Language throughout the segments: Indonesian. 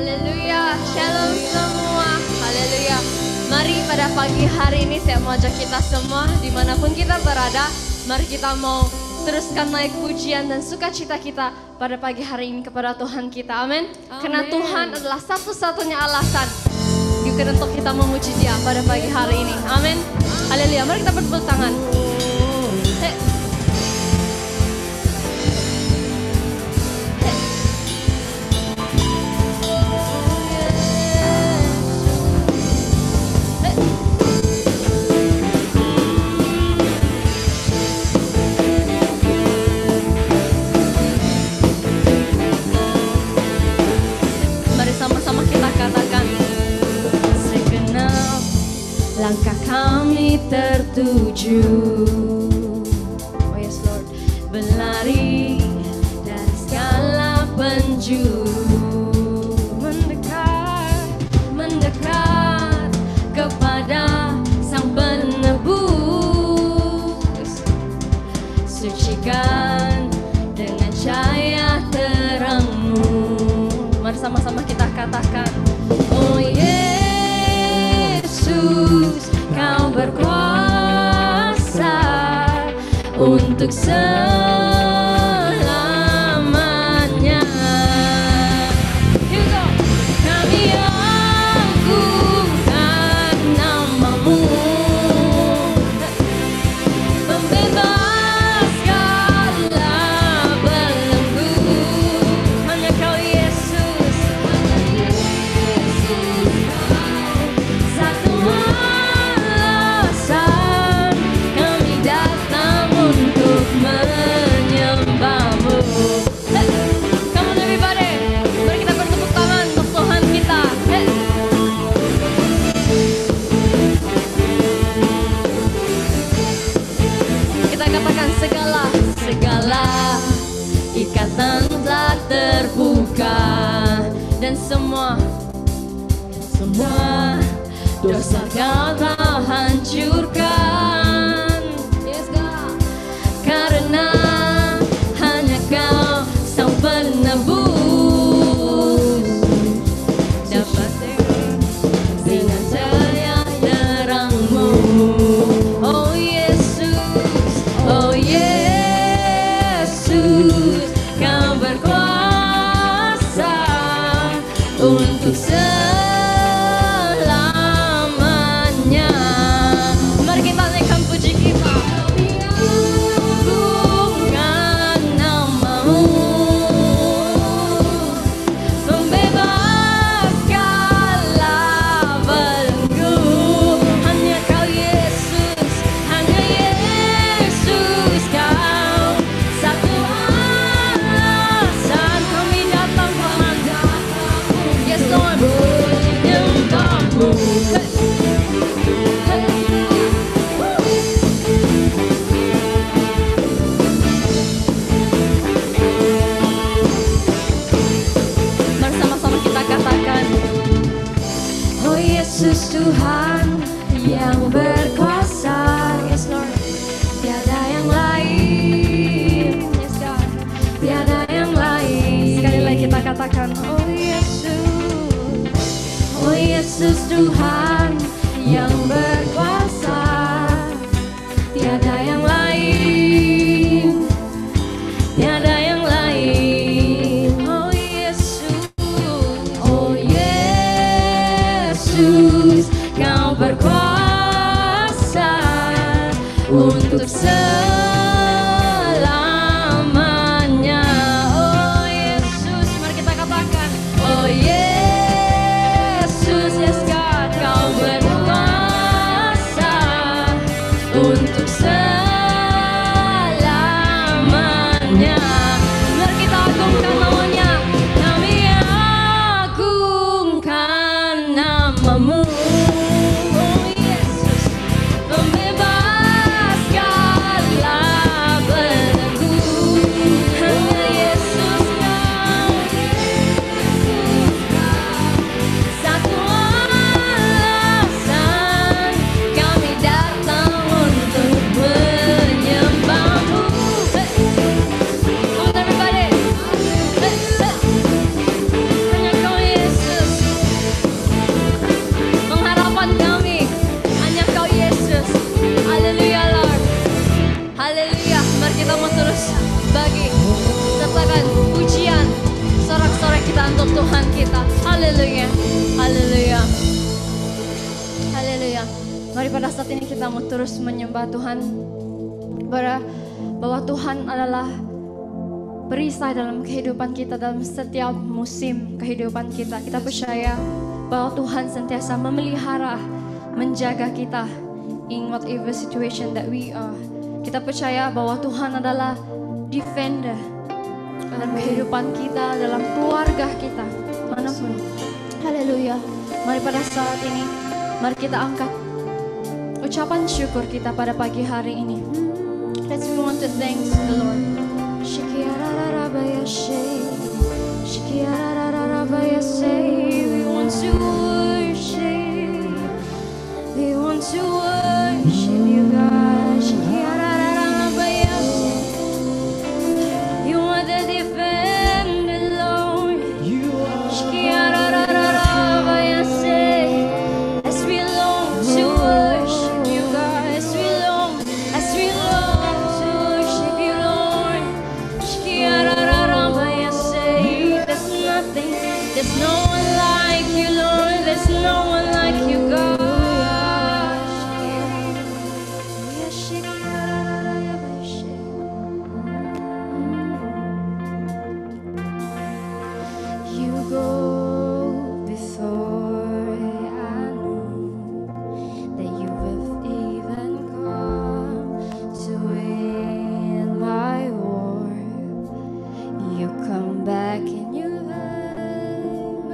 Haleluya, shalom semua. Haleluya. Mari pada pagi hari ini saya mau ajak kita semua dimanapun kita berada, mari kita mau teruskan naik pujian dan sukacita kita pada pagi hari ini kepada Tuhan kita. Amin. Karena Tuhan adalah satu-satunya alasan juga untuk kita memuji Dia pada pagi hari ini. Amin. Haleluya. Mari kita bertepuk tangan. Langkah kami tertuju, oh yes Lord, berlari dari segala penjuru, mendekat kepada Sang Penebus, sucikan dengan cahaya terang-Mu. Mari sama-sama kita katakan, oh Yesus, Kau berkuasa untuk selamanya. Kami agungkan nama-Mu, pembebas segala belenggu. Hanya Kau Yesus, satu alasan kami datang untuk menyembah-Mu. Come on everybody, mari kita bertepuk tangan untuk Tuhan kita. Kita katakan segala ikatan telah terbuka dan semua dosa Kau telah hancurkan. Yes, God. Karena hanya Kau Sang Penebus dapat dengan cahaya terang-Mu. Oh Yesus, oh Yesus, Kau berkuasa untuk selamanya. Mari kita naikkan puji kita. Agungkan nama-Mu, pembebas segala belenggu. Hanya Kau Yesus, hanya Yesus, Kau satu alasan kami datang kepadamu. Yes Lord, menyembah-Mu. Mari sama-sama kita katakan, oh Yesus Tuhan yang berkuasa. Yes Lord, tiada yang lain. Yes God, tiada yang lain. Sekali lagi kita katakan, Oh Yesus, oh Yesus Tuhan yang berkuasa, tiada yang lain, tiada yang lain. Oh Yesus, oh Yesus, Kau berkuasa untuk selamanya. Oh Yesus, mari kita katakan, oh Yesus, yes God, Kau berkuasa untuk selamanya. Mari kita agungkan nama-Nya, kami agungkan nama-Mu. Oh Yesus, pembebas segala Mari pada saat ini kita mau terus menyembah Tuhan, bahwa Tuhan adalah perisai dalam kehidupan kita, dalam setiap musim kehidupan kita. Kita percaya bahwa Tuhan sentiasa memelihara, menjaga kita in whatever situation that we are. Kita percaya bahwa Tuhan adalah defender dalam kehidupan kita, dalam keluarga kita, manapun. Haleluya. Mari pada saat ini, mari kita angkat ucapan syukur kita pada pagi hari ini. Let's we want to thank the Lord. We want to worship. We want to worship you, God. You are the defender, Lord. You are. As we long to worship you, God. As we long to worship you, Lord. There's nothing, there's no one like you, Lord. There's no one like you, God. You go before I know that you have even come to win my war. You come back and you hurt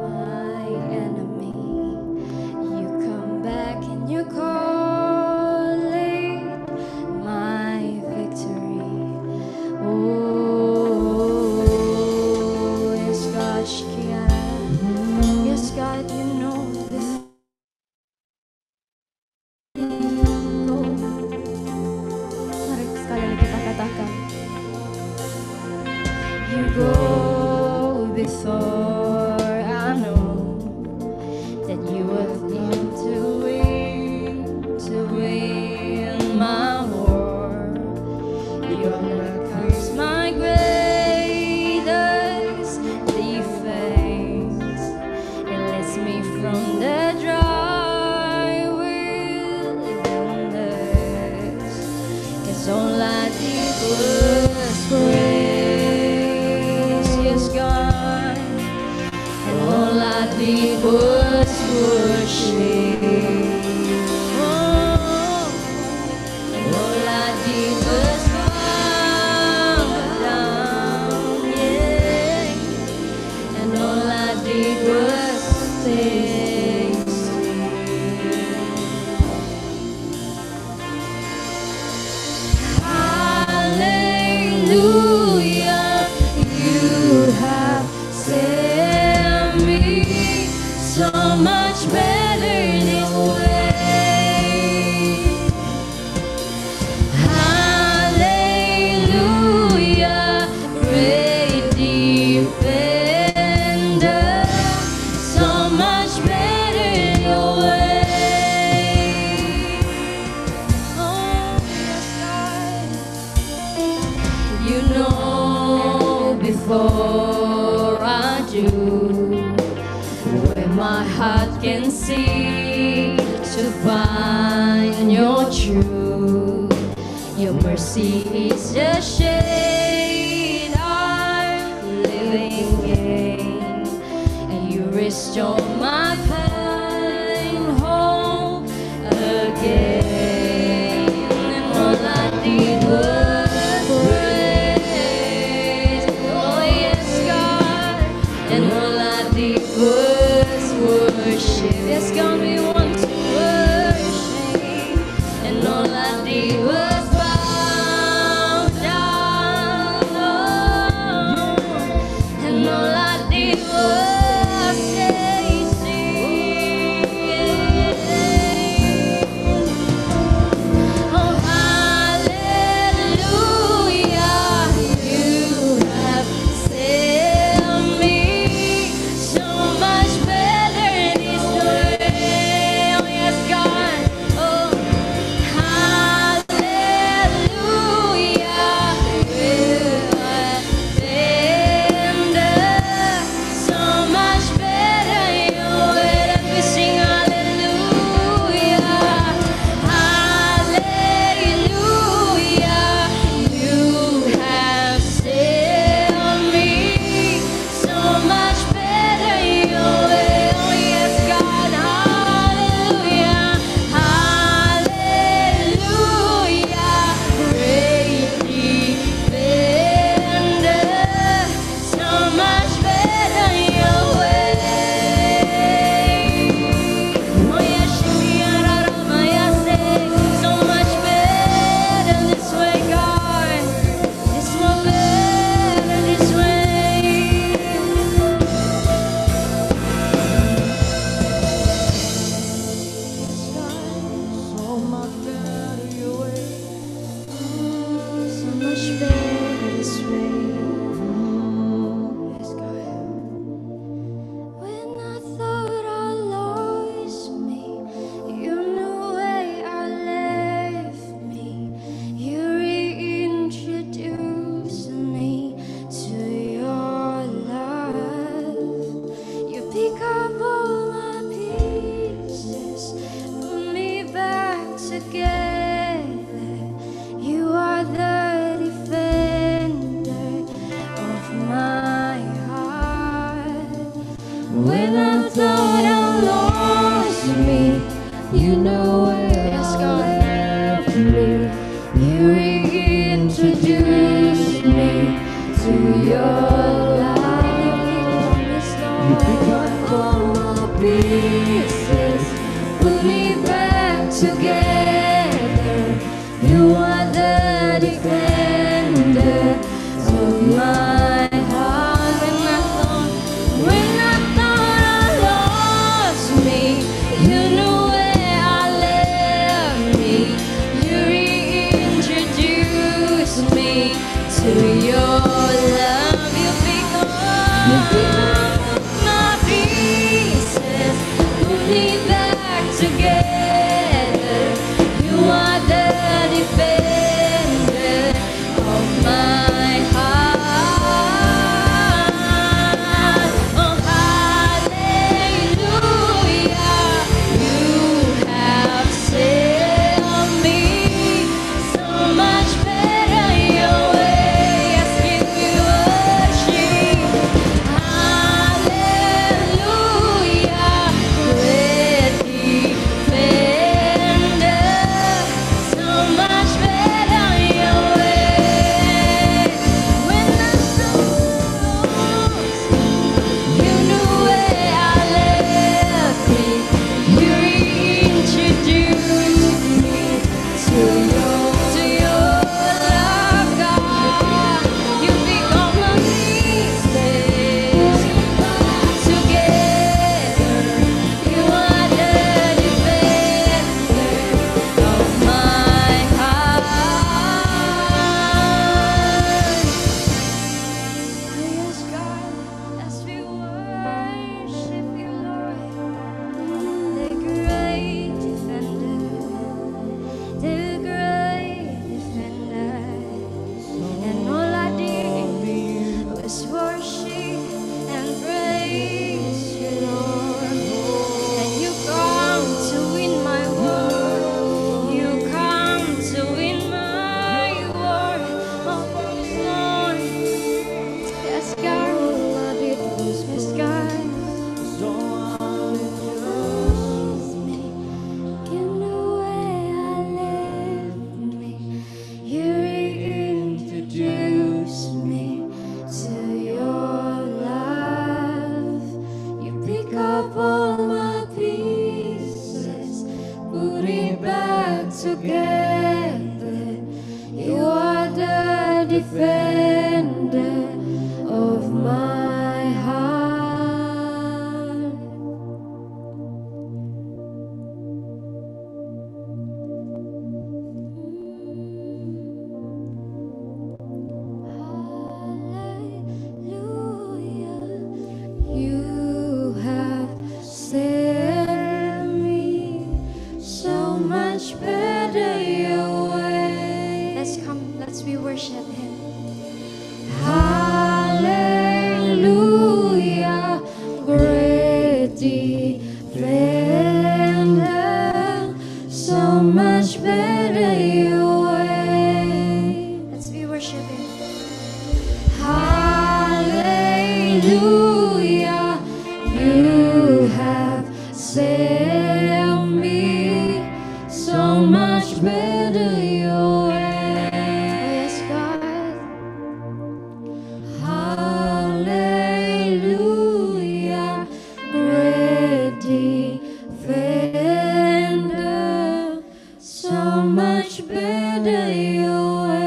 my enemy. You come back and you call it my victory. Oh, yes, God, yes, God, you know this. Mari sekali lagi kita katakan. You go before I know that you have come to win my war. You overcomes my greatest defense. It lets me from the dry wilderness. It's all I did was praise, yes, God. And all I did was worship. Oh, and all I did was bow down, yeah. And all I did was stay still. Hallelujah, you have set me so much better this way. Hallelujah, great defender, so much better your way. Oh, yes, God. You know before I do where my heart can see to find your truth. Your mercy is the shade I'm living in, and you restore my pain home again. And all I did was praise. Oh yes, God. And all I did was worship. Yes, God, we want to worship. And all I did was bow down. Oh, and all I did was say, sing. Oh, hallelujah, you have set me so much better this way. Oh, yes, God. Oh, hallelujah, you have been so When I thought I lost me, you know where I left me. You reintroduced me to your life. You pick up all my pieces, put me back together. You are the defender of my heart. When I thought I lost me, you knew where I left me. You reintroduced me to your love. You pick up my pieces, put me back together. You are the defender of my heart. Oh, hallelujah, you have set me so much better your way. Yes, give you worship. Hallelujah, great defender, so much better your way. When I saw lost, you knew where I left me. You reintroduced me to your love, God. You pick all my pieces together. You are the defender of my heart. Yes, God, as we worship you, Lord, the great defender, the great defender. And all I did was worship and praise you, Lord. And you come to win my war. You come to win my war. Oh, Lord. Yes, God. Yes, God. You know where I left me. You reintroduced me to your love. You pick up all my pieces, put it back together. You are the defender of my heart. Hallelujah, you have set me so much better your way. Let's we worship him. Hallelujah, great defender, so much better your way. Let's we worship him. Hallelujah, you have set me so much better your way. Yes, God. Hallelujah, great defender, so much better your way.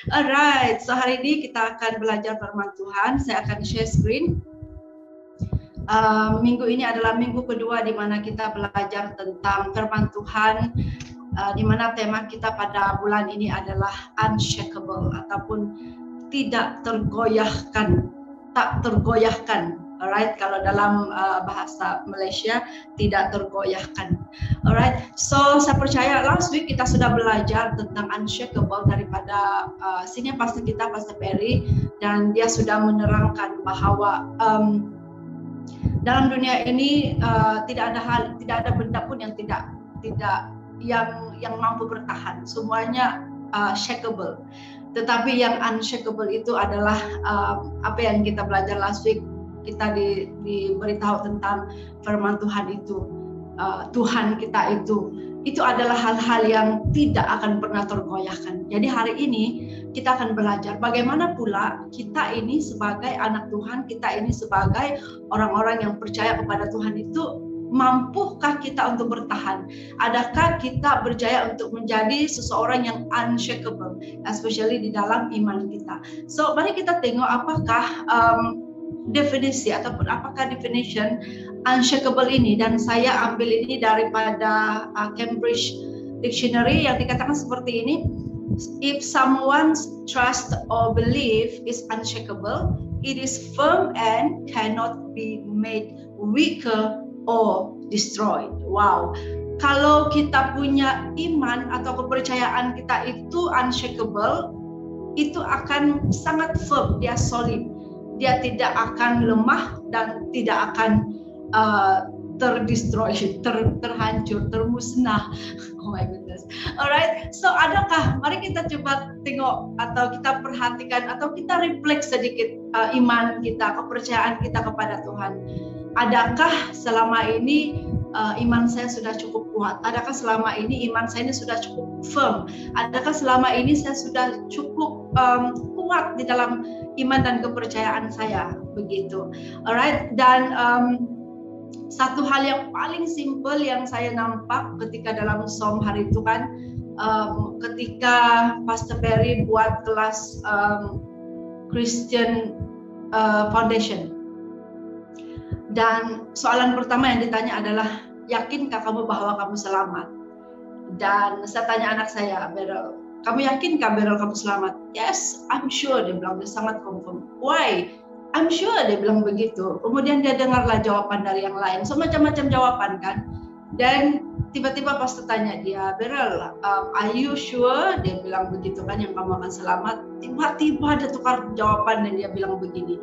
Alright, so hari ini kita akan belajar firman Tuhan. Saya akan share screen. Minggu ini adalah minggu kedua di mana kita belajar tentang firman Tuhan, di mana tema kita pada bulan ini adalah unshakable ataupun tidak tergoyahkan, tak tergoyahkan. Alright, kalau dalam bahasa Malaysia tidak tergoyahkan. Alright, so saya percaya last week kita sudah belajar tentang unshakable daripada senior pastor kita, Pastor Perry, dan dia sudah menerangkan bahwa dalam dunia ini tidak ada benda pun yang yang mampu bertahan. Semuanya shakeable. Tetapi yang unshakable itu adalah apa yang kita belajar last week. Kita diberitahu tentang firman Tuhan itu, Tuhan kita itu adalah hal-hal yang tidak akan pernah tergoyahkan. Jadi hari ini kita akan belajar bagaimana pula kita ini sebagai anak Tuhan, kita ini sebagai orang-orang yang percaya kepada Tuhan itu, mampukah kita untuk bertahan? Adakah kita berjaya untuk menjadi seseorang yang unshakable, especially di dalam iman kita? So mari kita tengok apakah definisi ataupun apakah definition unshakable ini, dan saya ambil ini daripada Cambridge Dictionary yang dikatakan seperti ini. If someone's trust or belief is unshakable, it is firm and cannot be made weaker or destroyed. Wow. Kalau kita punya iman atau kepercayaan kita itu unshakable, itu akan sangat firm, dia solid. Dia tidak akan lemah dan tidak akan terdestroy, terhancur, termusnah. Oh my goodness. Alright, so adakah, mari kita coba tengok atau kita perhatikan atau kita reflect sedikit iman kita, kepercayaan kita kepada Tuhan. Adakah selama ini iman saya sudah cukup kuat? Adakah selama ini iman saya ini sudah cukup firm? Adakah selama ini saya sudah cukup kuat di dalam iman dan kepercayaan saya? Begitu. Alright, dan satu hal yang paling simple yang saya nampak ketika dalam Som hari itu kan, ketika Pastor Perry buat kelas Christian Foundation, dan soalan pertama yang ditanya adalah, yakinkah kamu bahwa kamu selamat? Dan saya tanya anak saya, Beryl, kamu yakinkah Beryl kamu selamat? Yes, I'm sure, dia bilang, dia sangat confirm. Why? I'm sure, dia bilang begitu. Kemudian dia dengarlah jawaban dari yang lain. So macam-macam jawaban kan. Dan tiba-tiba pastor tanya dia, Beryl, are you sure? Dia bilang begitu kan, yang kamu akan selamat. Tiba-tiba dia tukar jawaban dan dia bilang begini,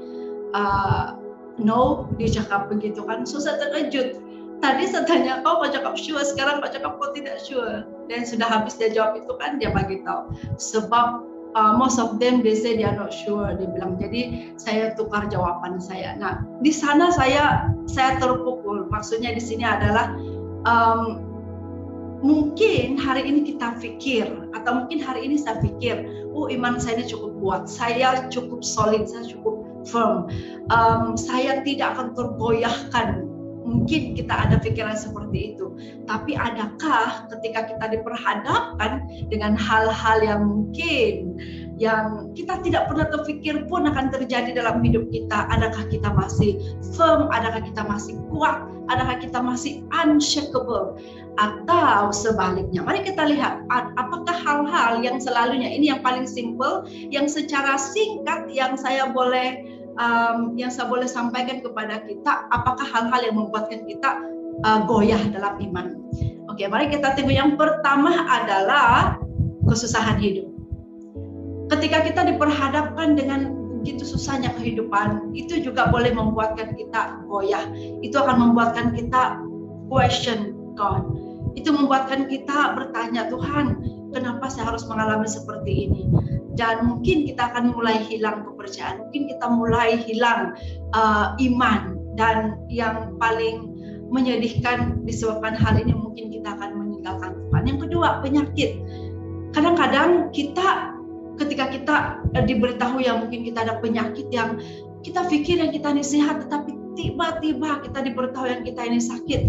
no, dia cakap begitu kan. So saya terkejut. Tadi saya tanya, kau cakap sure, sekarang kau cakap kau tidak sure. Dan sudah habis dia jawab itu kan, dia bagi tahu. Sebab most of them they say they are not sure, dia bilang. Jadi saya tukar jawaban saya. Nah, di sana saya terpukul. Maksudnya di sini adalah mungkin hari ini kita pikir, atau mungkin hari ini saya pikir, oh iman saya ini cukup kuat, saya cukup solid, saya cukup firm, saya tidak akan tergoyahkan. Mungkin kita ada pikiran seperti itu. Tapi adakah ketika kita diperhadapkan dengan hal-hal yang mungkin yang kita tidak pernah terpikir pun akan terjadi dalam hidup kita, adakah kita masih firm, adakah kita masih kuat, adakah kita masih unshakable, atau sebaliknya? Mari kita lihat apakah hal-hal yang selalunya, ini yang paling simple, yang secara singkat yang saya boleh sampaikan kepada kita, apakah hal-hal yang membuatkan kita goyah dalam iman. Oke, mari kita tengok. Yang pertama adalah kesusahan hidup. Ketika kita diperhadapkan dengan begitu susahnya kehidupan, itu juga boleh membuatkan kita goyah. Itu akan membuatkan kita question God. Itu membuatkan kita bertanya, Tuhan, kenapa saya harus mengalami seperti ini? Dan mungkin kita akan mulai hilang kepercayaan, mungkin kita mulai hilang iman, dan yang paling menyedihkan disebabkan hal ini mungkin kita akan meninggalkan Tuhan. Yang kedua, penyakit. Kadang-kadang kita ketika kita diberitahu yang mungkin kita ada penyakit yang kita pikir yang kita ini sehat, tetapi tiba-tiba kita diberitahu yang kita ini sakit.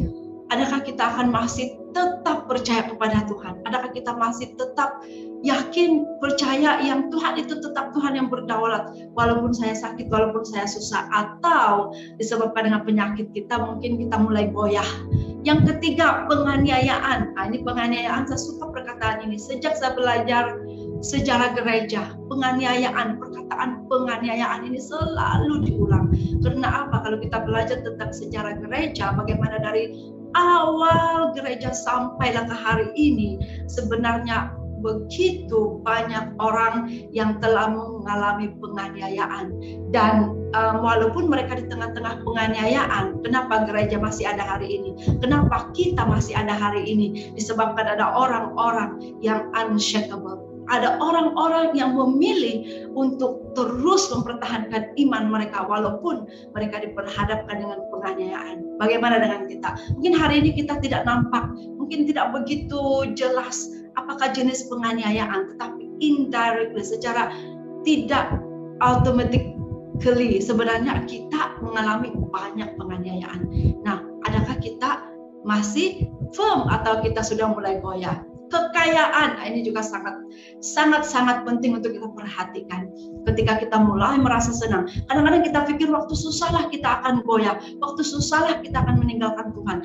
Adakah kita akan masih tetap percaya kepada Tuhan? Adakah kita masih tetap yakin, percaya yang Tuhan itu tetap Tuhan yang berdaulat, walaupun saya sakit, walaupun saya susah, atau disebabkan dengan penyakit kita, mungkin kita mulai goyah. Yang ketiga, penganiayaan. Nah, ini penganiayaan, saya suka perkataan ini. Sejak saya belajar sejarah gereja, penganiayaan, perkataan penganiayaan ini selalu diulang. Karena apa? Kalau kita belajar tentang sejarah gereja, bagaimana dari awal gereja sampailah ke hari ini, sebenarnya begitu banyak orang yang telah mengalami penganiayaan. Dan walaupun mereka di tengah-tengah penganiayaan, kenapa gereja masih ada hari ini? Kenapa kita masih ada hari ini? Disebabkan ada orang-orang yang unshakable. Ada orang-orang yang memilih untuk terus mempertahankan iman mereka walaupun mereka diperhadapkan dengan penganiayaan. Bagaimana dengan kita? Mungkin hari ini kita tidak nampak, mungkin tidak begitu jelas apakah jenis penganiayaan, tetapi indirectly, secara tidak automatically, sebenarnya kita mengalami banyak penganiayaan. Nah, adakah kita masih firm atau kita sudah mulai goyah? Kekayaan, ini juga sangat penting untuk kita perhatikan. Ketika kita mulai merasa senang, kadang-kadang kita pikir waktu susahlah kita akan goyah, waktu susahlah kita akan meninggalkan Tuhan.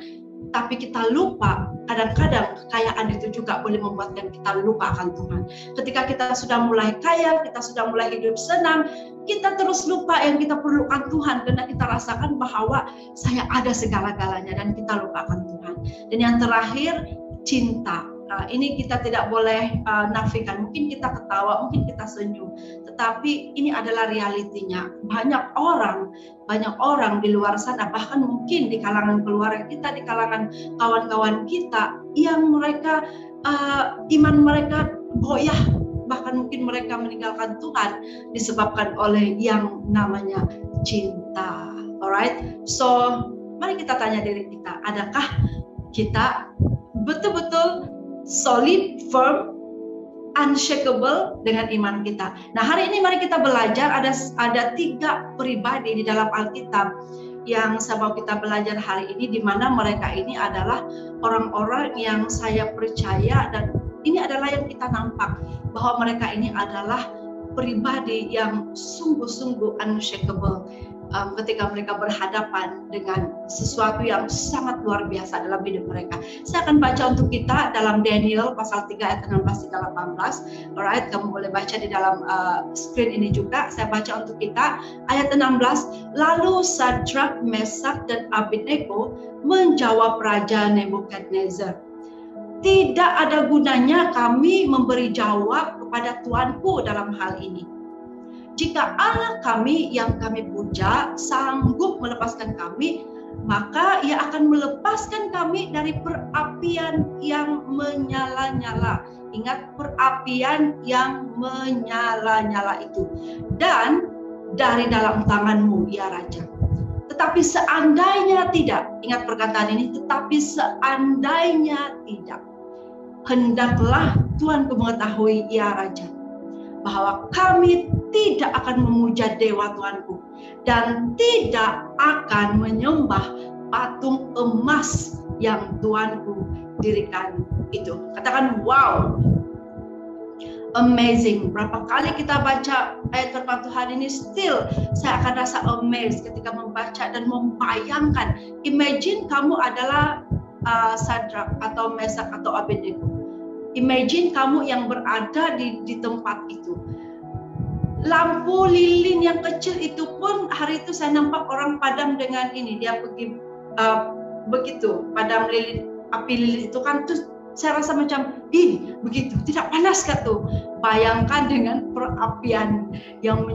Tapi kita lupa, kadang-kadang kekayaan itu juga boleh membuatkan kita lupa akan Tuhan. Ketika kita sudah mulai kaya, kita sudah mulai hidup senang, kita terus lupa yang kita perlukan Tuhan, karena kita rasakan bahwa saya ada segala-galanya dan kita lupakan Tuhan. Dan yang terakhir, cinta. Nah, ini kita tidak boleh nafikan. Mungkin kita ketawa, mungkin kita senyum, tetapi ini adalah realitinya. Banyak orang di luar sana, bahkan mungkin di kalangan keluarga kita, di kalangan kawan-kawan kita, yang mereka iman mereka goyah, bahkan mungkin mereka meninggalkan Tuhan disebabkan oleh yang namanya cinta. Alright, so mari kita tanya diri kita, adakah kita betul-betul solid, firm, unshakable dengan iman kita? Nah, hari ini mari kita belajar, ada 3 pribadi di dalam Alkitab yang saya mau kita belajar hari ini, di mana mereka ini adalah orang-orang yang saya percaya, dan ini adalah yang kita nampak bahwa mereka ini adalah pribadi yang sungguh-sungguh unshakable ketika mereka berhadapan dengan sesuatu yang sangat luar biasa dalam hidup mereka. Saya akan baca untuk kita dalam Daniel pasal 3 ayat 16 hingga 18. Alright, kamu boleh baca di dalam screen ini juga. Saya baca untuk kita ayat 16. Lalu Sadrak, Mesak, dan Abednego menjawab Raja Nebukadnezar, tidak ada gunanya kami memberi jawab kepada Tuanku dalam hal ini. Jika Allah kami yang kami puja sanggup melepaskan kami, maka Ia akan melepaskan kami dari perapian yang menyala-nyala. Ingat, perapian yang menyala-nyala itu. Dan dari dalam tanganmu, ya Raja. Tetapi seandainya tidak, ingat perkataan ini, tetapi seandainya tidak, hendaklah Tuanku mengetahui, ya Raja, bahwa kami tidak akan memuja dewa Tuanku dan tidak akan menyembah patung emas yang Tuanku dirikan itu. Katakan wow, amazing. Berapa kali kita baca ayat firman Tuhan ini, still saya akan rasa amazed ketika membaca dan membayangkan. Imagine kamu adalah Sadrak atau Mesak atau Abednego. Imagine kamu yang berada di tempat itu. Lampu lilin yang kecil itu pun hari itu saya nampak orang padam dengan ini. Dia pergi begitu padam lilin, api lilin itu kan, tuh saya rasa macam begitu, tidak panas kan tuh. Bayangkan dengan perapian yang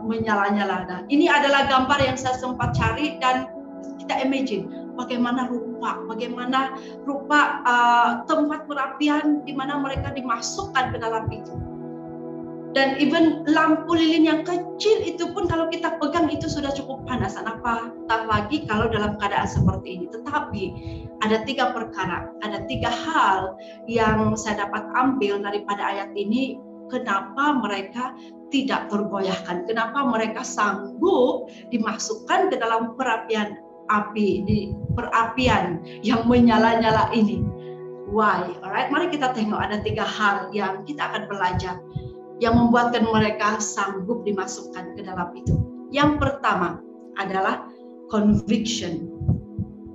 menyala-nyala. Nah, ini adalah gambar yang saya sempat cari dan kita imagine bagaimana rupa tempat perapian di mana mereka dimasukkan ke dalam itu. Dan even lampu lilin yang kecil itu pun kalau kita pegang itu sudah cukup panas. Apatah lagi kalau dalam keadaan seperti ini. Tetapi ada 3 perkara, ada 3 hal yang saya dapat ambil daripada ayat ini. Kenapa mereka tidak tergoyahkan? Kenapa mereka sanggup dimasukkan ke dalam perapian api, di perapian yang menyala-nyala ini. Why? Alright, mari kita tengok ada 3 hal yang kita akan belajar yang membuatkan mereka sanggup dimasukkan ke dalam itu. Yang pertama adalah conviction.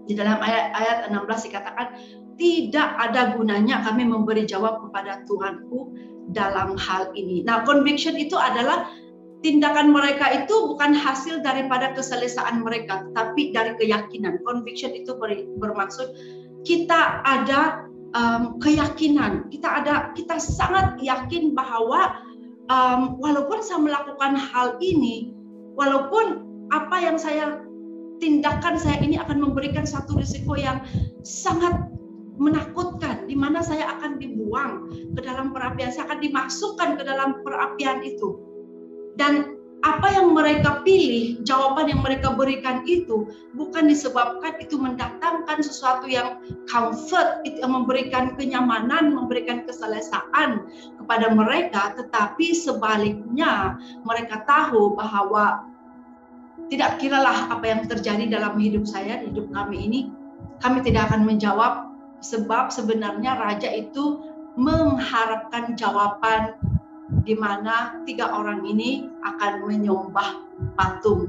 Di dalam ayat 16 dikatakan, tidak ada gunanya kami memberi jawab kepada Tuhanku dalam hal ini. Nah, conviction itu adalah tindakan mereka itu bukan hasil daripada keselesaan mereka, tapi dari keyakinan. Conviction itu bermaksud kita ada keyakinan, kita sangat yakin bahwa walaupun saya melakukan hal ini, walaupun apa yang saya tindakan saya ini akan memberikan satu risiko yang sangat menakutkan, di mana saya akan dibuang ke dalam perapian, saya akan dimasukkan ke dalam perapian itu. Dan apa yang mereka pilih, jawaban yang mereka berikan itu bukan disebabkan itu mendatangkan sesuatu yang comfort, itu yang memberikan kenyamanan, memberikan keselesaan kepada mereka, tetapi sebaliknya mereka tahu bahwa tidak kiralah apa yang terjadi dalam hidup saya, hidup kami ini, kami tidak akan menjawab, sebab sebenarnya raja itu mengharapkan jawaban di mana 3 orang ini akan menyembah patung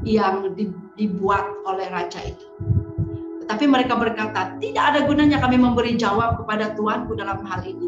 yang dibuat oleh raja itu. Tetapi mereka berkata, tidak ada gunanya kami memberi jawab kepada Tuhanku dalam hal ini.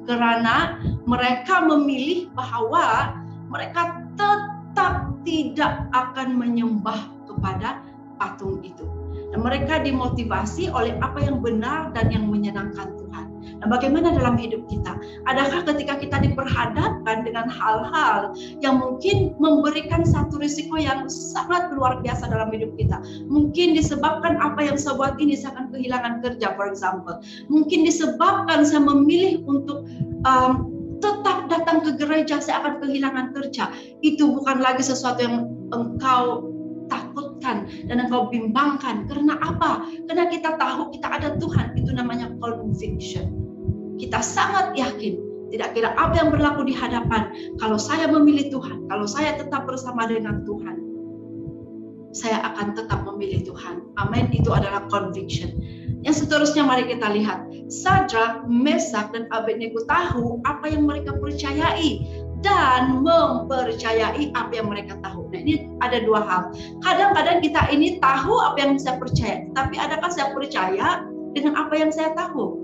Karena mereka memilih bahwa mereka tetap tidak akan menyembah kepada patung itu. Dan mereka dimotivasi oleh apa yang benar dan yang menyenangkan Tuhan. Nah, bagaimana dalam hidup kita? Adakah ketika kita diperhadapkan dengan hal-hal yang mungkin memberikan satu risiko yang sangat luar biasa dalam hidup kita? Mungkin disebabkan apa yang saya buat ini, saya akan kehilangan kerja, for example. Mungkin disebabkan saya memilih untuk tetap datang ke gereja, saya akan kehilangan kerja. Itu bukan lagi sesuatu yang engkau takutkan dan engkau bimbangkan. Karena apa? Karena kita tahu kita ada Tuhan. Itu namanya conviction. Kita sangat yakin, tidak kira apa yang berlaku di hadapan, kalau saya memilih Tuhan, kalau saya tetap bersama dengan Tuhan, saya akan tetap memilih Tuhan. Amin. Itu adalah conviction. Yang seterusnya mari kita lihat. Sadrak, Mesak, dan Abednego tahu apa yang mereka percayai dan mempercayai apa yang mereka tahu. Nah, ini ada 2 hal. Kadang-kadang kita ini tahu apa yang saya percaya, tapi adakah saya percaya dengan apa yang saya tahu?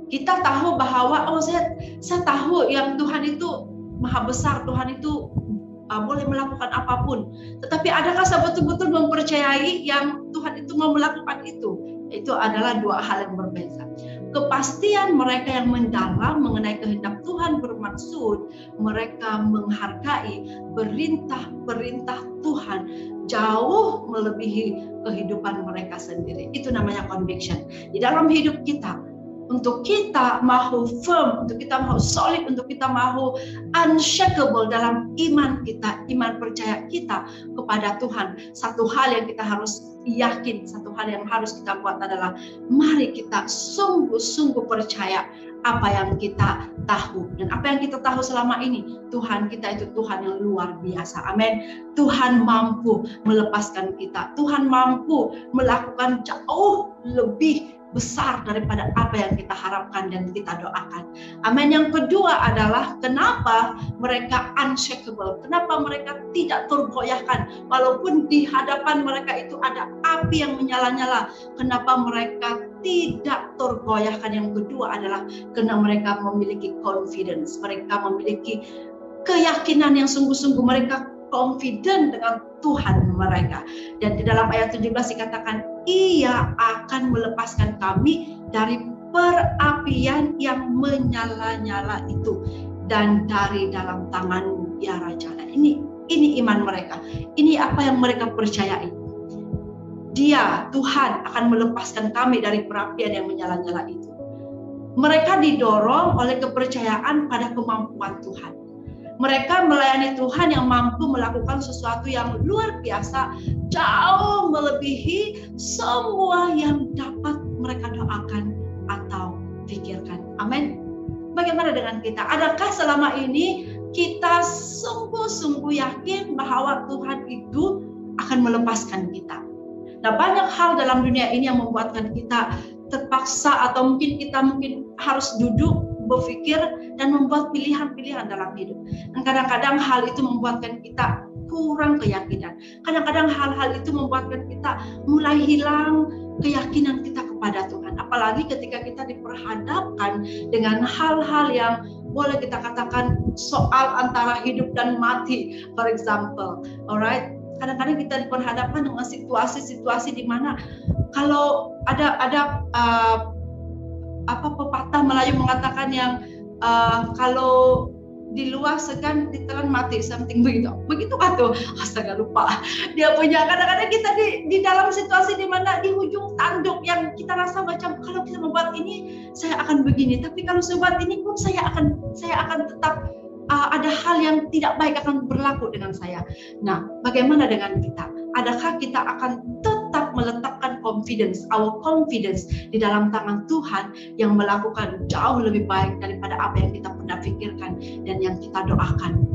Kita tahu bahwa saya tahu yang Tuhan itu maha besar, Tuhan itu boleh melakukan apapun. Tetapi adakah saya betul-betul mempercayai yang Tuhan itu mau melakukan itu? Itu adalah 2 hal yang berbeda. Kepastian mereka yang mendalam mengenai kehendak Tuhan bermaksud mereka menghargai perintah Tuhan jauh melebihi kehidupan mereka sendiri. Itu namanya conviction. Di dalam hidup kita, untuk kita mau firm, untuk kita mau solid, untuk kita mau unshakable dalam iman kita, iman percaya kita kepada Tuhan. Satu hal yang kita harus yakin, satu hal yang harus kita buat adalah mari kita sungguh-sungguh percaya apa yang kita tahu. Dan apa yang kita tahu selama ini, Tuhan kita itu Tuhan yang luar biasa. Amin. Tuhan mampu melepaskan kita. Tuhan mampu melakukan jauh lebih besar daripada apa yang kita harapkan dan kita doakan. Amin. Yang kedua adalah kenapa mereka unshakable, kenapa mereka tidak tergoyahkan walaupun di hadapan mereka itu ada api yang menyala-nyala. Kenapa mereka tidak tergoyahkan? Yang kedua adalah karena mereka memiliki confidence, mereka memiliki keyakinan yang sungguh-sungguh, mereka confident dengan Tuhan mereka. Dan di dalam ayat 17 dikatakan, Ia akan melepaskan kami dari perapian yang menyala-nyala itu dan dari dalam tanganmu ya Raja. Nah, ini iman mereka. Ini apa yang mereka percayai. Dia, Tuhan akan melepaskan kami dari perapian yang menyala-nyala itu. Mereka didorong oleh kepercayaan pada kemampuan Tuhan. Mereka melayani Tuhan yang mampu melakukan sesuatu yang luar biasa, jauh melebihi semua yang dapat mereka doakan atau pikirkan. Amin. Bagaimana dengan kita? Adakah selama ini kita sungguh-sungguh yakin bahwa Tuhan itu akan melepaskan kita? Nah, banyak hal dalam dunia ini yang membuatkan kita terpaksa atau mungkin kita harus duduk berpikir dan membuat pilihan-pilihan dalam hidup. Dan kadang-kadang hal itu membuatkan kita kurang keyakinan. Kadang-kadang hal-hal itu membuatkan kita mulai hilang keyakinan kita kepada Tuhan. Apalagi ketika kita diperhadapkan dengan hal-hal yang boleh kita katakan soal antara hidup dan mati, for example, alright. Kadang-kadang kita diperhadapkan dengan situasi-situasi di mana kalau ada pepatah Melayu mengatakan yang kalau di luar segan ditelan mati, something begitu kan tuh, astaga lupa dia punya. Kadang-kadang kita di dalam situasi di mana di ujung tanduk yang kita rasa macam kalau kita membuat ini saya akan begini, tapi kalau saya buat ini pun saya akan tetap ada hal yang tidak baik akan berlaku dengan saya. Nah, bagaimana dengan kita? Adakah kita akan tetap meletakkan our confidence di dalam tangan Tuhan yang melakukan jauh lebih baik daripada apa yang kita pernah pikirkan dan yang kita doakan?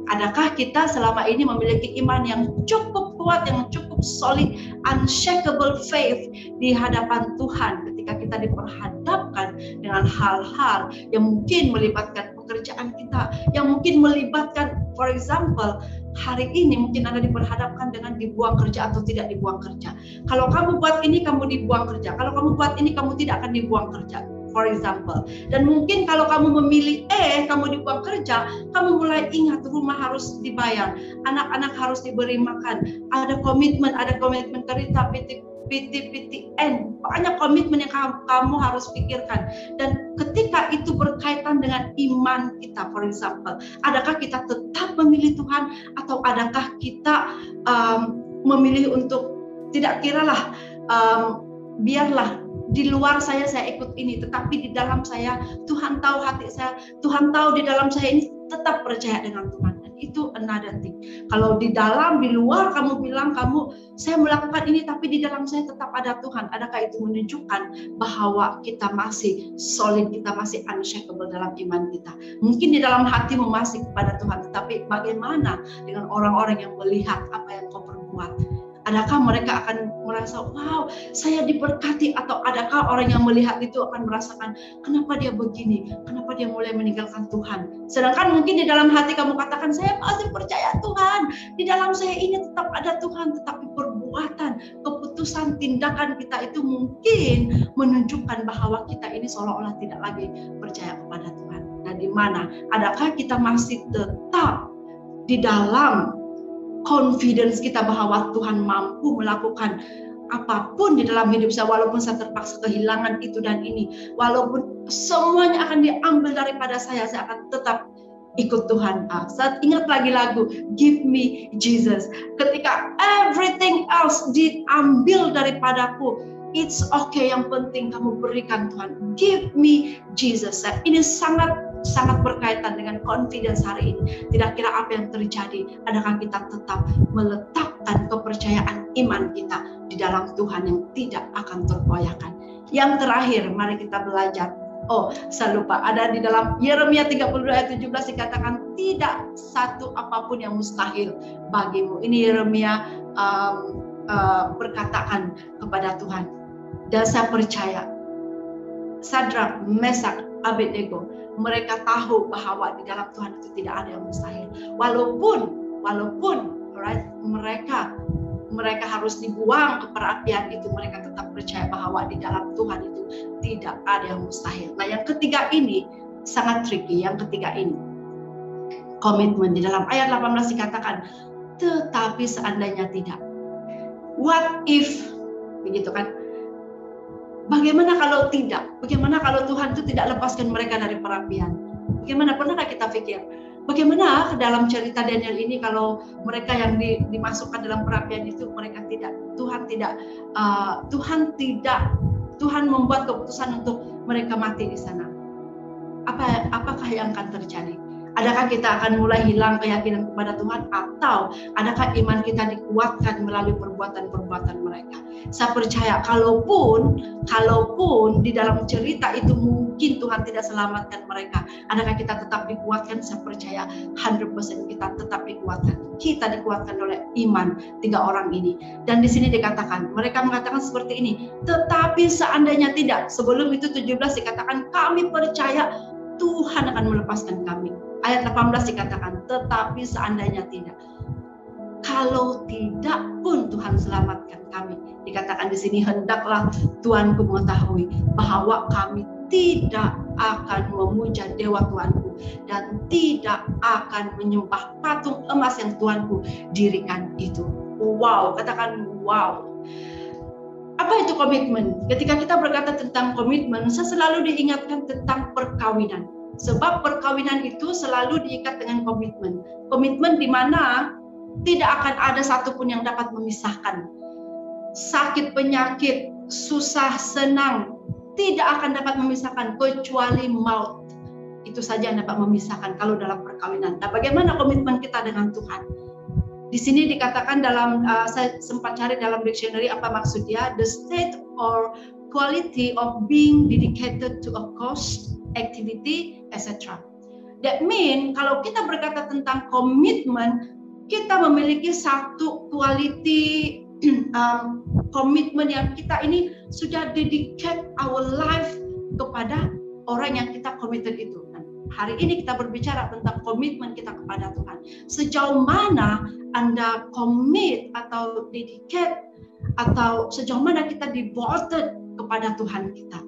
Adakah kita selama ini memiliki iman yang cukup kuat, yang cukup solid, unshakable faith di hadapan Tuhan ketika kita diperhadapkan dengan hal-hal yang mungkin melibatkan pekerjaan kita, yang mungkin melibatkan, for example, hari ini mungkin Anda diperhadapkan dengan dibuang kerja atau tidak dibuang kerja. Kalau kamu buat ini, kamu dibuang kerja. Kalau kamu buat ini, kamu tidak akan dibuang kerja, for example. Dan mungkin kalau kamu memilih kamu dibuang kerja, kamu mulai ingat rumah harus dibayar, anak-anak harus diberi makan, ada komitmen kereta PTN, banyak komitmen yang kamu harus pikirkan. Dan ketika itu berkaitan dengan iman kita, for example, adakah kita tetap memilih Tuhan atau adakah kita memilih untuk tidak kiralah biarlah di luar saya ikut ini, tetapi di dalam saya Tuhan tahu hati saya, Tuhan tahu di dalam saya ini tetap percaya dengan Tuhan. Dan itu another thing. Kalau di luar kamu bilang saya melakukan ini, tapi di dalam saya tetap ada Tuhan, adakah itu menunjukkan bahwa kita masih solid, kita masih unshakable dalam iman kita? Mungkin di dalam hatimu masih kepada Tuhan, tetapi bagaimana dengan orang-orang yang melihat apa yang kau perbuat? Adakah mereka akan merasa, wow, saya diberkati? Atau adakah orang yang melihat itu akan merasakan, kenapa dia begini? Kenapa dia mulai meninggalkan Tuhan? Sedangkan mungkin di dalam hati kamu katakan, saya masih percaya Tuhan. Di dalam saya ini tetap ada Tuhan. Tetapi perbuatan, keputusan, tindakan kita itu mungkin menunjukkan bahwa kita ini seolah-olah tidak lagi percaya kepada Tuhan. Nah, di mana? Adakah kita masih tetap di dalam confidence kita bahwa Tuhan mampu melakukan apapun di dalam hidup saya, walaupun saya terpaksa kehilangan itu dan ini, walaupun semuanya akan diambil daripada saya akan tetap ikut Tuhan. Saat ingat lagi lagu Give Me Jesus, ketika everything else diambil daripadaku, it's okay, yang penting kamu berikan Tuhan, give me Jesus. Ini sangat berkaitan dengan confidence hari ini. Tidak kira apa yang terjadi, adakah kita tetap meletakkan kepercayaan iman kita di dalam Tuhan yang tidak akan tergoyahkan. Yang terakhir, mari kita belajar. Saya lupa, ada di dalam Yeremia 32 ayat 17 dikatakan, tidak satu apapun yang mustahil bagimu. Ini Yeremia berkatakan kepada Tuhan. Dan saya percaya Sadrak, Mesak, Abednego, mereka tahu bahwa di dalam Tuhan itu tidak ada yang mustahil. Walaupun right, mereka harus dibuang ke perapian itu, mereka tetap percaya bahwa di dalam Tuhan itu tidak ada yang mustahil. Nah, yang ketiga ini sangat tricky. Yang ketiga ini komitmen. Di dalam ayat 18 dikatakan, tetapi seandainya tidak. What if? Begitu kan? Bagaimana kalau tidak? Bagaimana kalau Tuhan itu tidak lepaskan mereka dari perapian? Bagaimana? Pernahkah kita pikir? Bagaimana dalam cerita Daniel ini kalau mereka yang dimasukkan dalam perapian itu mereka tidak, Tuhan membuat keputusan untuk mereka mati di sana. Apakah yang akan terjadi? Adakah kita akan mulai hilang keyakinan kepada Tuhan, atau adakah iman kita dikuatkan melalui perbuatan-perbuatan mereka? Saya percaya kalaupun di dalam cerita itu mungkin Tuhan tidak selamatkan mereka, adakah kita tetap dikuatkan? Saya percaya 100% kita tetap dikuatkan. Kita dikuatkan oleh iman 3 orang ini. Dan di sini dikatakan, mereka mengatakan seperti ini, tetapi seandainya tidak. Sebelum itu 17 dikatakan, kami percaya Tuhan akan melepaskan kami. Ayat 18 dikatakan, tetapi seandainya tidak. Kalau tidak pun Tuhan selamatkan kami. Dikatakan di sini, hendaklah Tuanku mengetahui bahwa kami tidak akan memuja dewa Tuanku dan tidak akan menyembah patung emas yang Tuanku dirikan itu. Wow, katakan wow. Apa itu komitmen? Ketika kita berkata tentang komitmen, saya selalu diingatkan tentang perkawinan. Sebab perkawinan itu selalu diikat dengan komitmen. Komitmen di mana tidak akan ada satupun yang dapat memisahkan. Sakit, penyakit, susah, senang, tidak akan dapat memisahkan kecuali maut. Itu saja yang dapat memisahkan kalau dalam perkawinan. Nah, bagaimana komitmen kita dengan Tuhan? Di sini dikatakan dalam, saya sempat cari dalam dictionary apa maksudnya, the state or quality of being dedicated to a cause, activity, etc. That mean kalau kita berkata tentang komitmen, kita memiliki satu quality komitmen yang kita ini sudah dedicate our life kepada orang yang kita committed itu. Hari ini kita berbicara tentang komitmen kita kepada Tuhan. Sejauh mana Anda commit atau dedicate, atau sejauh mana kita devoted kepada Tuhan kita.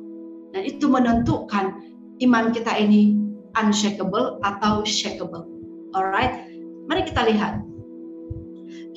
Dan itu menentukan iman kita ini unshakable atau shakable. Alright, mari kita lihat.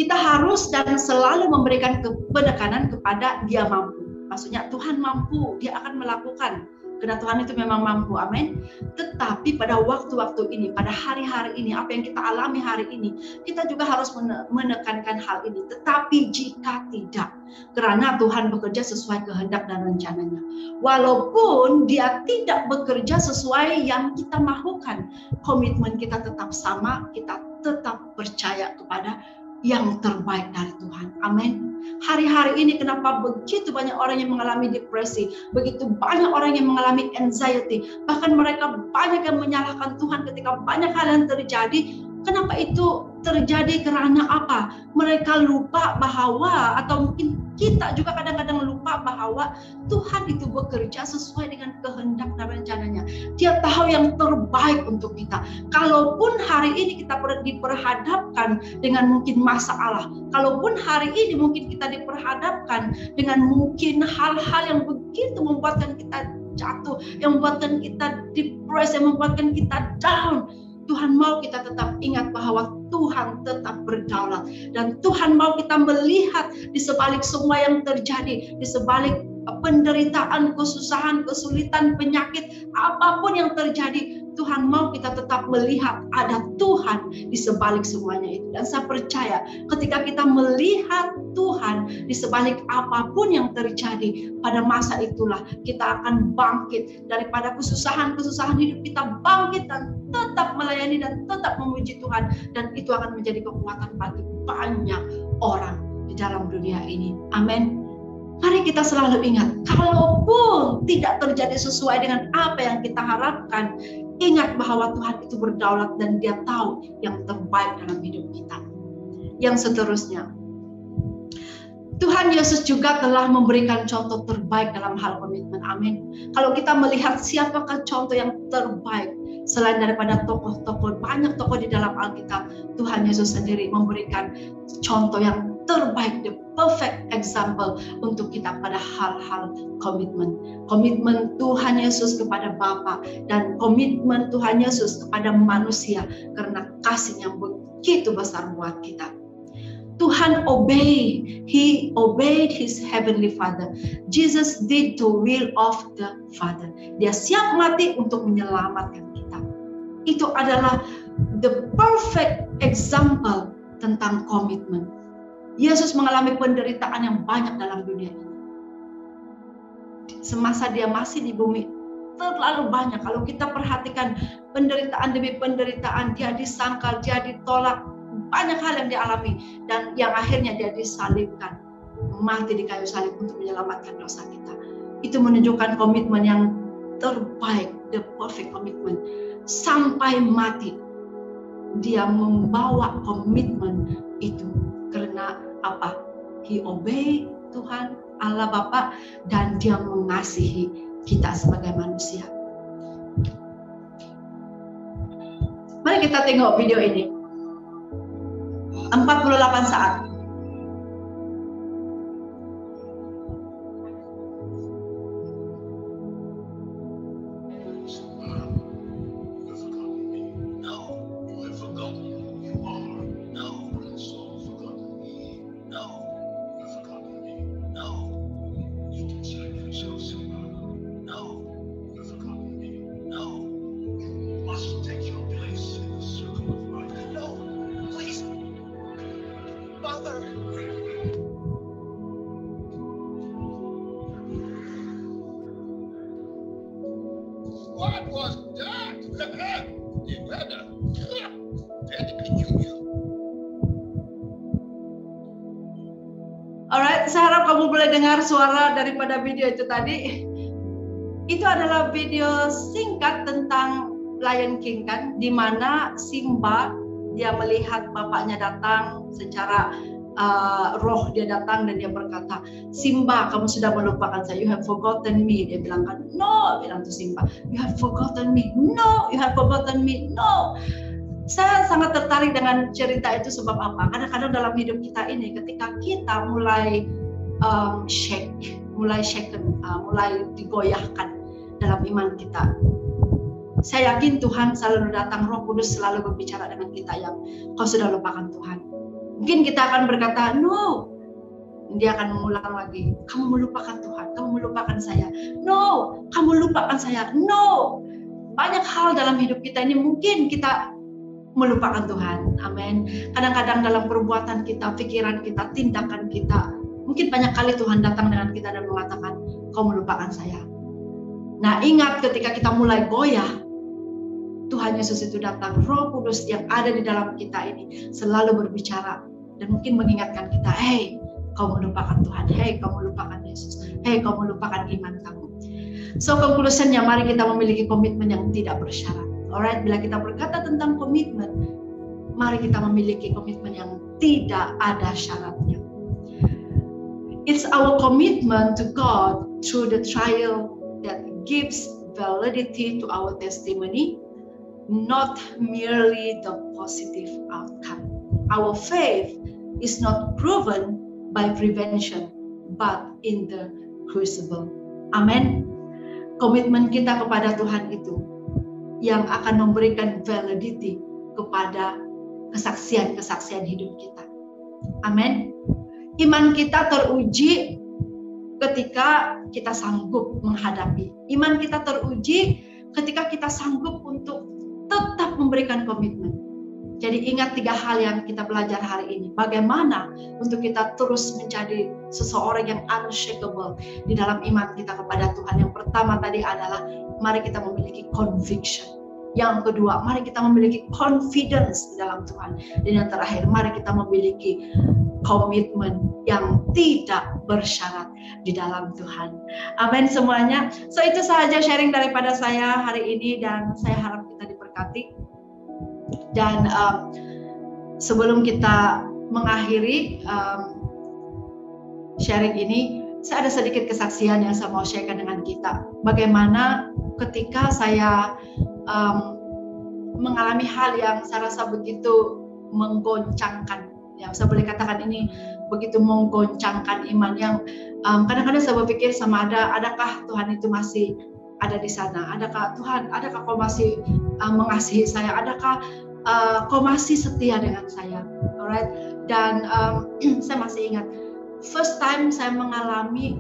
Kita harus dan selalu memberikan penekanan kepada Dia mampu. Maksudnya Tuhan mampu, Dia akan melakukan. Karena Tuhan itu memang mampu, amin. Tetapi pada waktu-waktu ini, pada hari-hari ini, apa yang kita alami hari ini, kita juga harus menekankan hal ini. Tetapi jika tidak, karena Tuhan bekerja sesuai kehendak dan rencananya. Walaupun Dia tidak bekerja sesuai yang kita mahukan, komitmen kita tetap sama, kita tetap percaya kepada yang terbaik dari Tuhan. Amin. Hari-hari ini kenapa begitu banyak orang yang mengalami depresi, begitu banyak orang yang mengalami anxiety, bahkan mereka banyak yang menyalahkan Tuhan ketika banyak hal yang terjadi. Kenapa itu terjadi? Karena apa? Mereka lupa bahwa, atau mungkin kita juga kadang-kadang lupa bahwa Tuhan itu bekerja sesuai dengan kehendak dan rencananya. Dia tahu yang terbaik untuk kita. Kalaupun hari ini kita diperhadapkan dengan mungkin masalah, kalaupun hari ini mungkin kita diperhadapkan dengan mungkin hal-hal yang begitu membuatkan kita jatuh, yang membuatkan kita depresi, yang membuatkan kita down, Tuhan mau kita tetap ingat bahwa Tuhan tetap berdaulat. Dan Tuhan mau kita melihat di sebalik semua yang terjadi, di sebalik penderitaan, kesusahan, kesulitan, penyakit, apapun yang terjadi, Tuhan mau kita tetap melihat ada Tuhan di sebalik semuanya itu. Dan saya percaya ketika kita melihat Tuhan di sebalik apapun yang terjadi, pada masa itulah kita akan bangkit daripada kesusahan-kesusahan hidup kita, bangkit dan tetap melayani dan tetap memuji Tuhan. Dan itu akan menjadi kekuatan bagi banyak orang di dalam dunia ini. Amin. Mari kita selalu ingat, kalaupun tidak terjadi sesuai dengan apa yang kita harapkan, ingat bahwa Tuhan itu berdaulat dan Dia tahu yang terbaik dalam hidup kita. Yang seterusnya, Tuhan Yesus juga telah memberikan contoh terbaik dalam hal komitmen. Amin. Kalau kita melihat siapakah contoh yang terbaik, selain daripada tokoh-tokoh, banyak tokoh di dalam Alkitab, Tuhan Yesus sendiri memberikan contoh yang terbaik, the perfect example untuk kita pada hal-hal komitmen. Komitmen Tuhan Yesus kepada Bapa dan komitmen Tuhan Yesus kepada manusia karena kasih yang begitu besar buat kita. Tuhan He obeyed His Heavenly Father. Jesus did the will of the Father. Dia siap mati untuk menyelamatkan kita. Itu adalah the perfect example tentang komitmen. Yesus mengalami penderitaan yang banyak dalam dunia ini. Semasa Dia masih di bumi, terlalu banyak. Kalau kita perhatikan penderitaan demi penderitaan, dia disangkal, dia ditolak, banyak hal yang dialami, dan yang akhirnya dia disalibkan, mati di kayu salib untuk menyelamatkan dosa kita. Itu menunjukkan komitmen yang terbaik, the perfect commitment. Sampai mati dia membawa komitmen itu. Karena apa? He obey Tuhan Allah Bapa, dan dia mengasihi kita sebagai manusia. Mari kita tengok video ini. 48 saat. What was that? Alright, saya harap kamu boleh dengar suara daripada video itu tadi. Itu adalah video singkat tentang Lion King kan, di mana Simba dia melihat bapaknya datang secara roh, dia datang dan dia berkata, Simba, kamu sudah melupakan saya, you have forgotten me. Dia bilang kan, no, bilang tuh Simba, you have forgotten me, no, you have forgotten me, no. Saya sangat tertarik dengan cerita itu sebab apa? Kadang-kadang dalam hidup kita ini, ketika kita mulai mulai digoyahkan dalam iman kita, saya yakin Tuhan selalu datang, Roh Kudus selalu berbicara dengan kita yang kau sudah lupakan Tuhan. Mungkin kita akan berkata, no. Dia akan mengulang lagi, kamu melupakan Tuhan, kamu melupakan saya. No, kamu lupakan saya. No. Banyak hal dalam hidup kita ini mungkin kita melupakan Tuhan. Amin. Kadang-kadang dalam perbuatan kita, pikiran kita, tindakan kita, mungkin banyak kali Tuhan datang dengan kita dan mengatakan, kau melupakan saya. Nah, ingat ketika kita mulai goyah, Tuhan Yesus itu datang, Roh Kudus yang ada di dalam kita ini selalu berbicara dan mungkin mengingatkan kita, hey, kau melupakan Tuhan, hey, kau melupakan Yesus, hey, kau melupakan iman kamu. So, conclusion-nya, mari kita memiliki komitmen yang tidak bersyarat. Alright, bila kita berkata tentang komitmen, mari kita memiliki komitmen yang tidak ada syaratnya. It's our commitment to God through the trial that gives validity to our testimony, not merely the positive outcome. Our faith is not proven by prevention, but in the crucible. Amin. Komitmen kita kepada Tuhan itu yang akan memberikan validity kepada kesaksian-kesaksian hidup kita. Amin. Iman kita teruji ketika kita sanggup menghadapi. Iman kita teruji ketika kita sanggup untuk tetap memberikan komitmen. Jadi ingat 3 hal yang kita belajar hari ini. Bagaimana untuk kita terus menjadi seseorang yang unshakable di dalam iman kita kepada Tuhan. Yang pertama tadi adalah mari kita memiliki conviction. Yang kedua, mari kita memiliki confidence di dalam Tuhan. Dan yang terakhir, mari kita memiliki komitmen yang tidak bersyarat di dalam Tuhan. Amin semuanya. So itu sahaja sharing daripada saya hari ini dan saya harap kita diberkati. Dan sebelum kita mengakhiri sharing ini, saya ada sedikit kesaksian yang saya mau sharekan dengan kita. Bagaimana ketika saya mengalami hal yang saya rasa begitu menggoncangkan, ya saya boleh katakan ini begitu menggoncangkan iman yang kadang-kadang saya berpikir sama adakah Tuhan itu masih ada di sana? Adakah Tuhan, adakah kau masih mengasihi saya? Adakah kau masih setia dengan saya? Alright. Dan saya masih ingat first time saya mengalami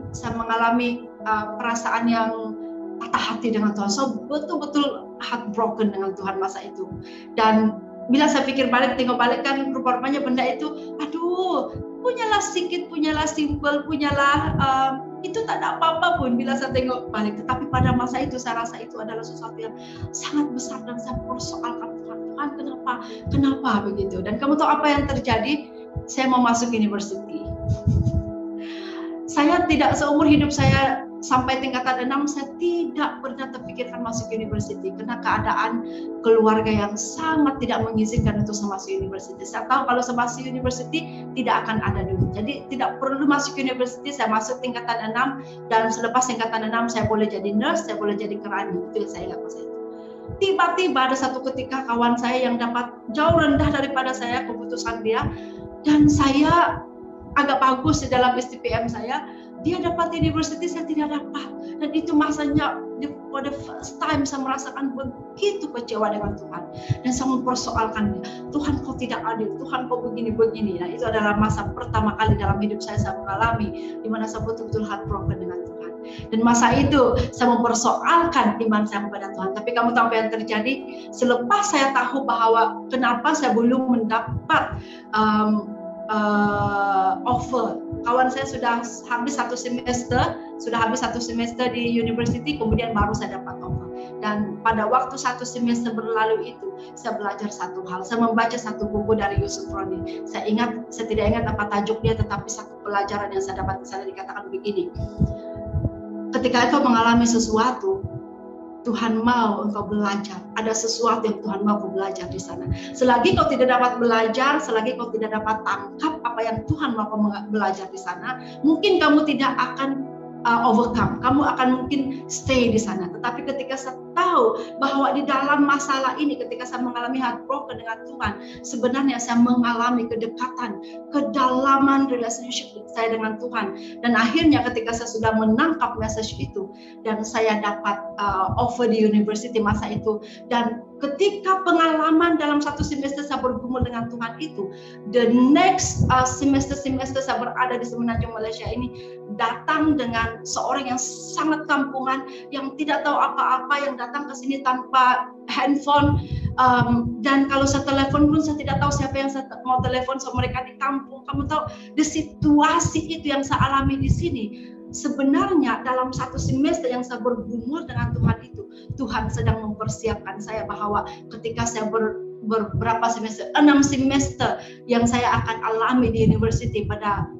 perasaan yang patah hati dengan Tuhan. So betul-betul heartbroken dengan Tuhan masa itu. Dan bila saya pikir balik, tengok balik kan rupa-rupanya benda itu, aduh, punyalah sedikit, punyalah simple, punyalah Itu tak ada apa-apa pun bila saya tengok balik. Tetapi pada masa itu saya rasa itu adalah sesuatu yang sangat besar dan saya persoalkan Tuhan, kenapa begitu? Dan kamu tahu apa yang terjadi? Saya mau masuk university. Saya tidak seumur hidup saya sampai tingkatan 6 saya tidak pernah terpikirkan masuk university karena keadaan keluarga yang sangat tidak mengizinkan untuk saya masuk university. Saya tahu kalau saya masuk university tidak akan ada duit. Jadi tidak perlu masuk university, saya masuk tingkatan 6 dan selepas tingkatan 6 saya boleh jadi nurse, saya boleh jadi kerani. Itu yang saya ingat masa itu. Tiba-tiba ada satu ketika kawan saya yang dapat jauh rendah daripada saya keputusan dia, dan saya agak bagus di dalam STPM saya, dia dapat university, saya tidak dapat. Dan itu masanya for the first time saya merasakan begitu kecewa dengan Tuhan. Dan saya mempersoalkan dia, Tuhan kau tidak adil, Tuhan kau begini-begini. Nah itu adalah masa pertama kali dalam hidup saya mengalami di mana saya betul-betul heartbroken dengan Tuhan. Dan masa itu saya mempersoalkan iman saya kepada Tuhan. Tapi kamu tahu apa yang terjadi? Selepas saya tahu bahwa kenapa saya belum mendapat offer. Kawan saya sudah habis satu semester di university, kemudian baru saya dapat offer. Dan pada waktu satu semester berlalu itu, saya belajar satu hal. Saya membaca satu buku dari Yusuf Roni. Saya tidak ingat apa tajuk dia, tetapi satu pelajaran yang saya dapat di sana dikatakan begini. Ketika engkau mengalami sesuatu, Tuhan mau engkau belajar. Ada sesuatu yang Tuhan mau kau belajar di sana. Selagi kau tidak dapat belajar, selagi kau tidak dapat tangkap apa yang Tuhan mau kau belajar di sana, mungkin kamu tidak akan overcome. Kamu akan mungkin stay di sana. Tetapi ketika saya tahu bahwa di dalam masalah ini, ketika saya mengalami heartbroken dengan Tuhan, sebenarnya saya mengalami kedekatan, kedalaman relationship saya dengan Tuhan. Dan akhirnya ketika saya sudah menangkap message itu, dan saya dapat offer di university masa itu, dan ketika pengalaman dalam satu semester saya bergumul dengan Tuhan itu, the next semester saya berada di Semenanjung Malaysia ini, datang dengan seorang yang sangat kampungan, yang tidak tahu apa-apa, yang datang ke sini tanpa handphone, dan kalau saya telepon pun saya tidak tahu siapa yang saya mau telepon, so mereka di kampung. Kamu tahu di situasi itu yang saya alami di sini. Sebenarnya dalam satu semester yang saya bergumul dengan Tuhan itu, Tuhan sedang mempersiapkan saya bahwa ketika saya beberapa semester, 6 semester yang saya akan alami di university pada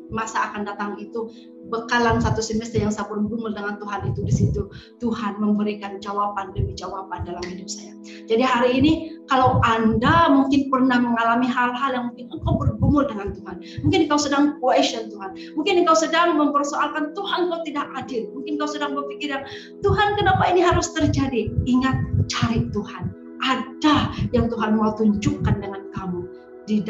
masa akan datang itu, bekalan satu semester yang saya bergumul dengan Tuhan itu, di situ Tuhan memberikan jawaban demi jawaban dalam hidup saya. Jadi hari ini kalau Anda mungkin pernah mengalami hal-hal yang mungkin engkau bergumul dengan Tuhan, mungkin engkau sedang question Tuhan, mungkin engkau sedang mempersoalkan Tuhan kau tidak adil, mungkin engkau sedang berpikir Tuhan kenapa ini harus terjadi. Ingat, cari Tuhan. Ada yang Tuhan mau tunjukkan dengan kamu di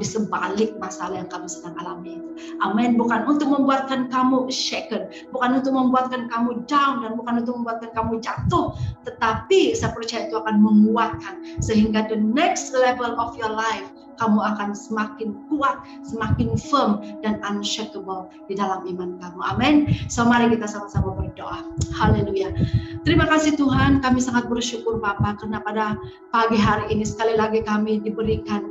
sebalik masalah yang kamu sedang alami itu. Amin. Bukan untuk membuatkan kamu shaken, bukan untuk membuatkan kamu down, dan bukan untuk membuatkan kamu jatuh, tetapi saya percaya itu akan menguatkan sehingga the next level of your life kamu akan semakin kuat, semakin firm dan unshakable di dalam iman kamu. Amin. So mari kita sama-sama berdoa. Haleluya. Terima kasih Tuhan, kami sangat bersyukur Bapa karena pada pagi hari ini sekali lagi kami diberikan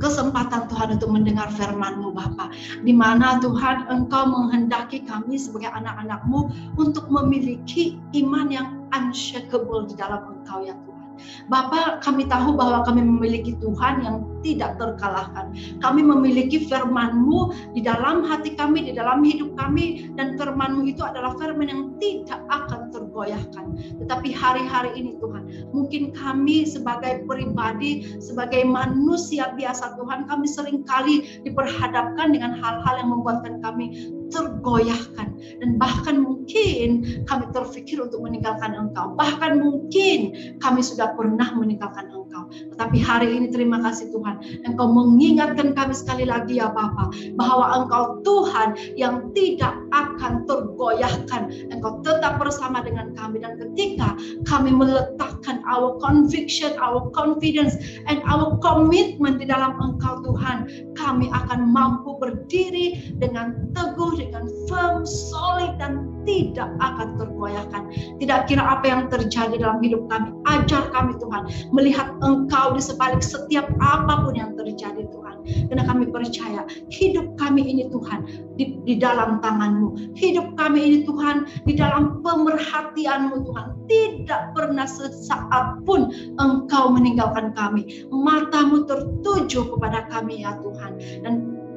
kesempatan Tuhan untuk mendengar firman-Mu Bapa, di mana Tuhan Engkau menghendaki kami sebagai anak-anak-Mu untuk memiliki iman yang unshakable di dalam Engkau ya Tuhan. Bapa, kami tahu bahwa kami memiliki Tuhan yang tidak terkalahkan. Kami memiliki firman-Mu di dalam hati kami, di dalam hidup kami, dan firman-Mu itu adalah firman yang tidak akan tergoyahkan. Tetapi hari-hari ini Tuhan, mungkin kami sebagai pribadi, sebagai manusia biasa Tuhan, kami seringkali diperhadapkan dengan hal-hal yang membuatkan kami tergoyahkan, dan bahkan mungkin kami terfikir untuk meninggalkan Engkau, bahkan mungkin kami sudah pernah meninggalkan Engkau. Tetapi hari ini terima kasih Tuhan, Engkau mengingatkan kami sekali lagi ya Bapa, bahwa Engkau Tuhan yang tidak akan tergoyahkan. Engkau tetap bersama dengan kami, dan ketika kami meletakkan our conviction, our confidence, and our commitment di dalam Engkau Tuhan, kami akan mampu berdiri dengan teguh, dengan firm, solid, dan tidak akan tergoyahkan. Tidak kira apa yang terjadi dalam hidup kami, ajar kami Tuhan melihat Engkau di sebalik setiap apapun yang terjadi Tuhan. Karena kami percaya hidup kami ini Tuhan di dalam tangan-Mu. Hidup kami ini Tuhan di dalam pemerhatian-Mu Tuhan. Tidak pernah sesaat pun Engkau meninggalkan kami. Mata-Mu tertuju kepada kami ya Tuhan. Dan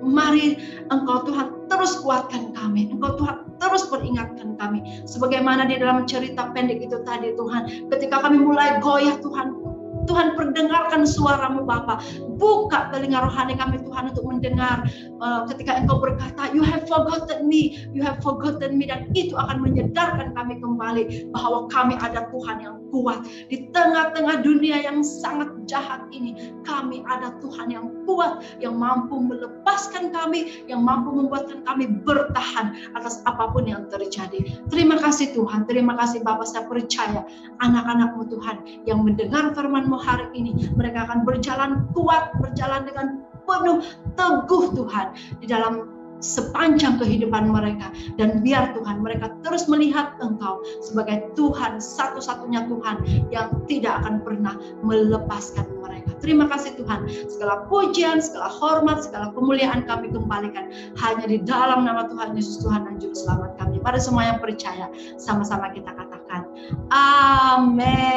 mari Engkau Tuhan terus kuatkan kami. Engkau Tuhan terus peringatkan kami. Sebagaimana di dalam cerita pendek itu tadi Tuhan. Ketika kami mulai goyah Tuhan perdengarkan suara-Mu Bapa. Buka telinga rohani kami Tuhan untuk mendengar ketika Engkau berkata, you have forgotten me, you have forgotten me. Dan itu akan menyadarkan kami kembali bahwa kami ada Tuhan yang kuat. Di tengah-tengah dunia yang sangat jahat ini, kami ada Tuhan yang kuat, yang mampu melepaskan kami, yang mampu membuatkan kami bertahan atas apapun yang terjadi. Terima kasih Tuhan, terima kasih Bapa. Saya percaya anak-anak-Mu Tuhan yang mendengar firman-Mu hari ini, mereka akan berjalan kuat, berjalan dengan penuh teguh Tuhan di dalam sepanjang kehidupan mereka. Dan biar Tuhan mereka terus melihat Engkau sebagai Tuhan, satu-satunya Tuhan yang tidak akan pernah melepaskan mereka. Terima kasih Tuhan, segala pujian, segala hormat, segala kemuliaan kami kembalikan hanya di dalam nama Tuhan Yesus, Tuhan dan Juru Selamat kami. Pada semua yang percaya, sama-sama kita katakan amin.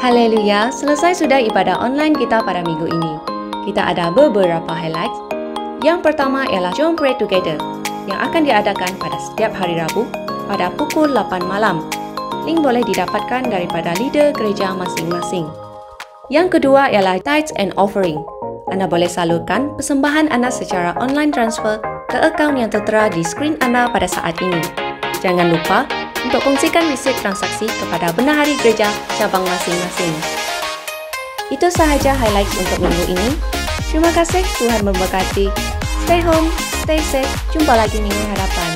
Haleluya, selesai sudah ibadah online kita pada minggu ini. Kita ada beberapa highlights. Yang pertama ialah Jom Pray Together yang akan diadakan pada setiap hari Rabu pada pukul 8 malam. Link boleh didapatkan daripada leader gereja masing-masing. Yang kedua ialah Tithes and Offering. Anda boleh salurkan persembahan Anda secara online transfer ke akaun yang tertera di skrin Anda pada saat ini. Jangan lupa untuk kongsikan resit transaksi kepada bendahari gereja cabang masing-masing. Itu sahaja highlights untuk minggu ini. Terima kasih, Tuhan memberkati. Stay home, stay safe. Jumpa lagi minggu hadapan.